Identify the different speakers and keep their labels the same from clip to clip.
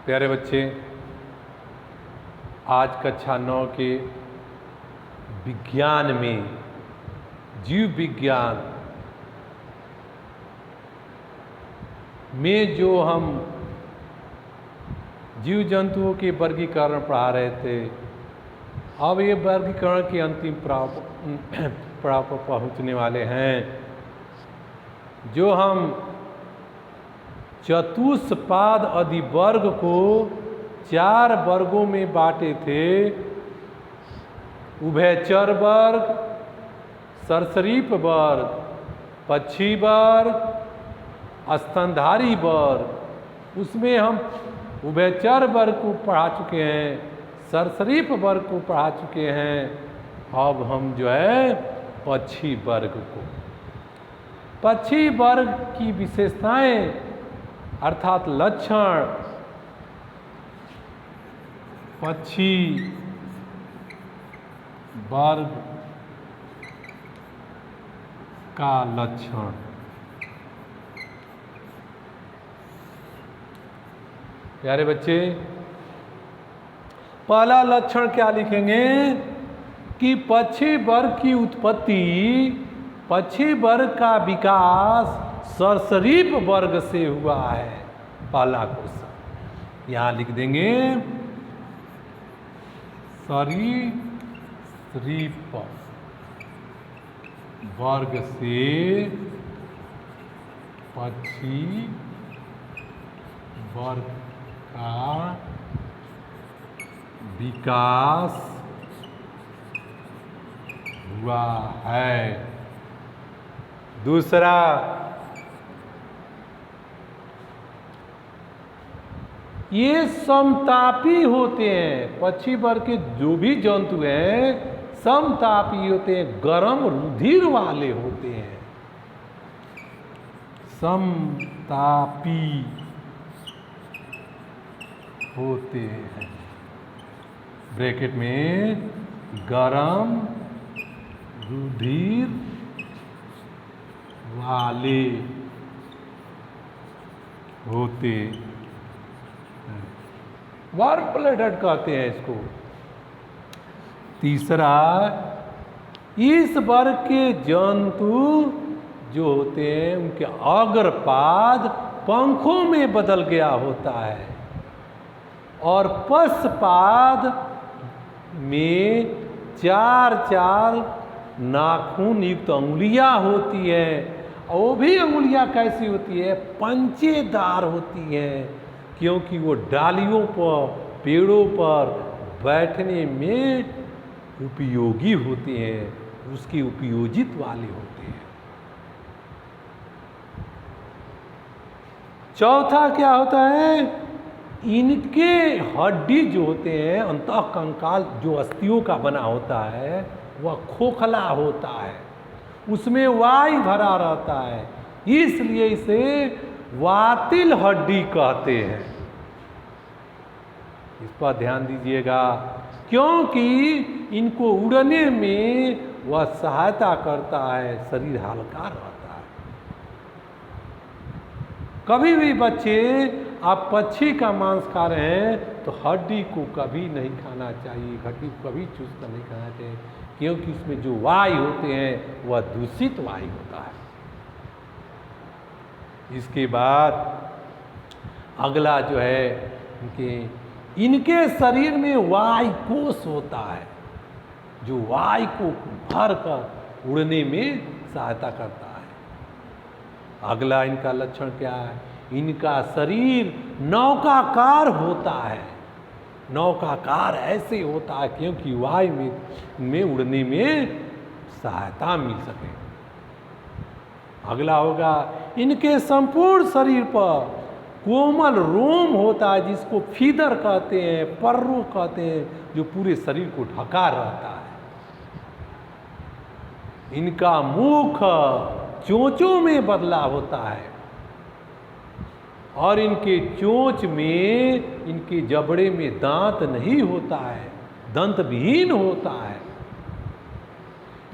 Speaker 1: प्यारे बच्चे, आज कक्षा 9 के विज्ञान में जीव विज्ञान में जो हम जीव जंतुओं के वर्गीकरण पढ़ा रहे थे, अब ये वर्गीकरण के अंतिम पड़ाव पर पहुँचने वाले हैं। जो हम चतुष्पाद अधिवर्ग को 4 वर्गों में बांटे थे, उभयचर वर्ग, सरीसृप वर्ग, पक्षी वर्ग, स्तनधारी वर्ग, उसमें हम उभयचर वर्ग को पढ़ा चुके हैं, सरीसृप वर्ग को पढ़ा चुके हैं। अब हम जो है पक्षी वर्ग को, पक्षी वर्ग की विशेषताएं अर्थात लक्षण, पक्षी वर्ग का लक्षण। प्यारे बच्चे, पहला लक्षण क्या लिखेंगे कि पक्षी वर्ग की उत्पत्ति, पक्षी वर्ग का विकास सरीसृप वर्ग से हुआ है। पहला क्वेश्चन यहां लिख देंगे, सरीसृप वर्ग से पक्षी वर्ग का विकास हुआ है। दूसरा, ये समतापी होते हैं। पक्षी वर्ग के जो भी जंतु हैं समतापी होते हैं, गर्म रुधिर वाले होते हैं। समतापी होते हैं, ब्रैकेट में गर्म रुधिर वाले होते हैं, वार्म ब्लडेड कहते हैं इसको। तीसरा, इस वर्ग के जंतु जो होते हैं उनके अग्रपाद पंखों में बदल गया होता है और पश्चपाद में 4 नाखून युक्त अंगुलियां होती हैं। और वो भी अंगुलियां कैसी होती है? पंचेदार होती हैं, क्योंकि वो डालियों पर, पेड़ों पर बैठने में उपयोगी होते हैं, उसकी उपयोजित वाले होते हैं। चौथा क्या होता है? इनके हड्डी जो होते हैं, अंतःकंकाल जो अस्थियों का बना होता है, वह खोखला होता है, उसमें वायु भरा रहता है, इसलिए इसे वातिल हड्डी कहते हैं। इस पर ध्यान दीजिएगा, क्योंकि इनको उड़ने में वह सहायता करता है, शरीर हल्का रहता है। कभी भी बच्चे आप पक्षी का मांस खा रहे हैं तो हड्डी को कभी नहीं खाना चाहिए, हड्डी को कभी चूस कर नहीं खाना चाहिए, क्योंकि इसमें जो वायु होते हैं वह दूषित वायु होता है। इसके बाद अगला जो है, इनके शरीर में वायु कोश होता है, जो वायु को भर कर उड़ने में सहायता करता है। अगला इनका लक्षण क्या है? इनका शरीर नौकाकार होता है। नौकाकार ऐसे होता है क्योंकि वायु में उड़ने में सहायता मिल सके। अगला होगा, इनके संपूर्ण शरीर पर कोमल रोम होता है, जिसको फीदर कहते हैं, पर्रो कहते हैं, जो पूरे शरीर को ढका रहता है। इनका मुख चोंचों में बदला होता है और इनके चोंच में, इनके जबड़े में दांत नहीं होता है, दंत विहीन होता है।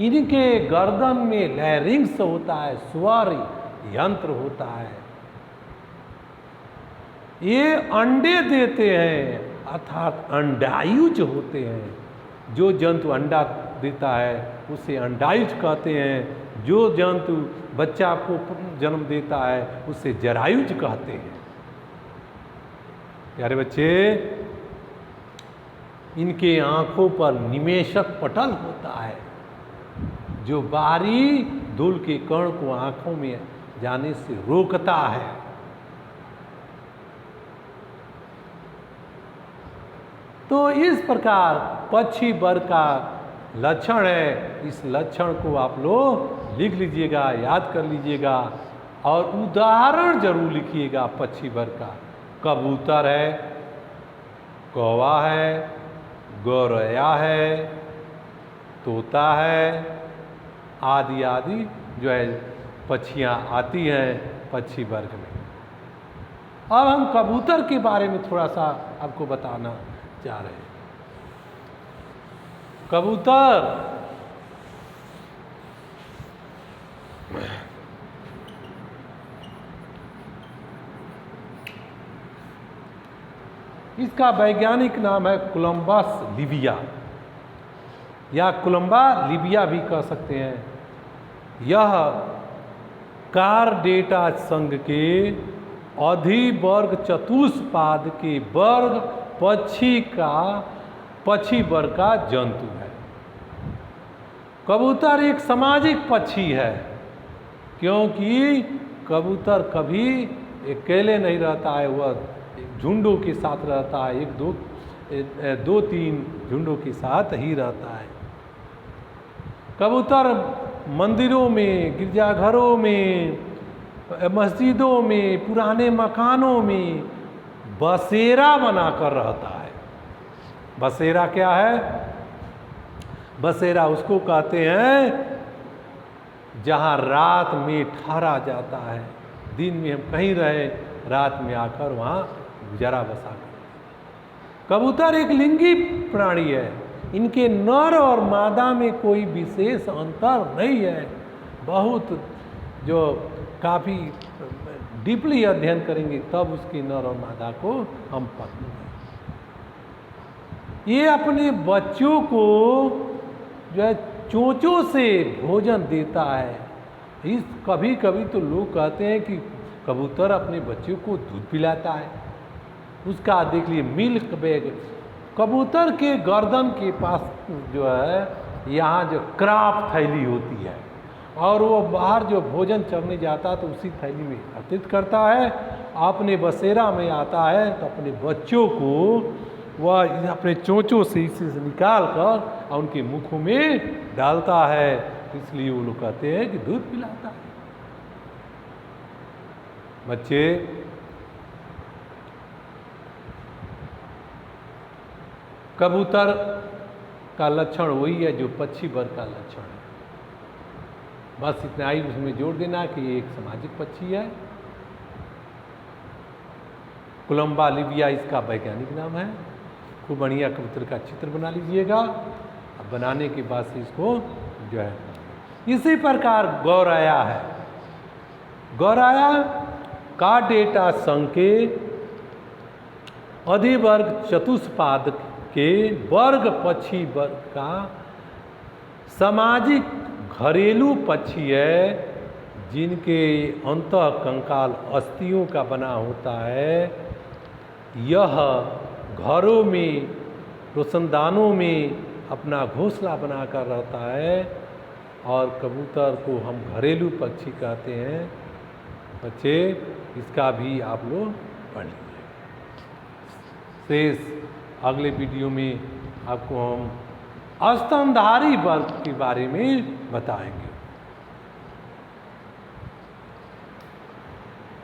Speaker 1: इनके गर्दन में लैरिंग्स होता है, स्वर यंत्र होता है। ये अंडे देते हैं, अर्थात अंडायुज होते हैं। जो जंतु अंडा देता है उसे अंडायुज कहते हैं। जो जंतु बच्चा को जन्म देता है उसे जरायुज कहते हैं। प्यारे बच्चे, इनके आंखों पर निमेषक पटल होता है जो बाहरी धूल के कण को आंखों में जाने से रोकता है। तो इस प्रकार पक्षी वर्ग का लक्षण है। इस लक्षण को आप लोग लिख लीजिएगा, याद कर लीजिएगा और उदाहरण जरूर लिखिएगा। पक्षी वर्ग का कबूतर है, कौवा है, गौरैया है, तोता है, आदि आदि जो है पक्षियाँ आती हैं पक्षी वर्ग में। अब हम कबूतर के बारे में थोड़ा सा आपको बताना चाह रहे हैं। कबूतर इसका वैज्ञानिक नाम है कोलंबस लिबिया या कोलंबा लिबिया भी कह सकते हैं। यह कार्डेटा संघ के अधिवर्ग चतुष्पाद के वर्ग पक्षी वर्ग का जंतु है। कबूतर एक सामाजिक पक्षी है क्योंकि कबूतर कभी अकेले नहीं रहता है, वह झुंडों के साथ रहता है। दो तीन झुंडों के साथ ही रहता है। कबूतर मंदिरों में, गिरजाघरों में, मस्जिदों में, पुराने मकानों में बसेरा बनाकर रहता है। बसेरा क्या है? बसेरा उसको कहते हैं जहाँ रात में ठहरा जाता है। दिन में हम कहीं रहे, रात में आकर वहाँ गुजारा बसा कर। कबूतर एक लिंगी प्राणी है। इनके नर और मादा में कोई विशेष अंतर नहीं है। बहुत जो काफ़ी डीपली अध्ययन करेंगे तब उसके नर और मादा को हम पाएंगे। ये अपने बच्चों को जो है चोंचों से भोजन देता है। कभी कभी तो लोग कहते हैं कि कबूतर अपने बच्चों को दूध पिलाता है। उसका देख लिए मिल्क बैग। कबूतर के गर्दन के पास जो है यहाँ जो क्राफ्ट थैली होती है और वो बाहर जो भोजन चरने जाता है तो उसी थैली में एकत्रित करता है। अपने बसेरा में आता है तो अपने बच्चों को वह अपने चोंचों से इसे निकाल कर उनके मुखों में डालता है। इसलिए वो लोग कहते हैं कि दूध पिलाता है। बच्चे, कबूतर का लक्षण वही है जो पक्षी वर्ग का लक्षण है। बस इतना ही उसमें जोड़ देना कि ये एक सामाजिक पक्षी है। कोलंबा लिबिया इसका वैज्ञानिक नाम है। खूब बढ़िया कबूतर का चित्र बना लीजिएगा। अब बनाने के बाद से इसको जो है इसी प्रकार गौरैया है। गौरैया कार्डेटा संघ के अधिवर्ग चतुष्पाद के वर्ग पक्षी वर्ग का सामाजिक घरेलू पक्षी है जिनके अंतः कंकाल अस्थियों का बना होता है। यह घरों में, रोशनदानों में अपना घोंसला बनाकर रहता है और कबूतर को हम घरेलू पक्षी कहते हैं। बच्चे, इसका भी आप लोग पढ़िए। शेष अगले वीडियो में आपको हम स्तनधारी वर्ग के बारे में बताएंगे।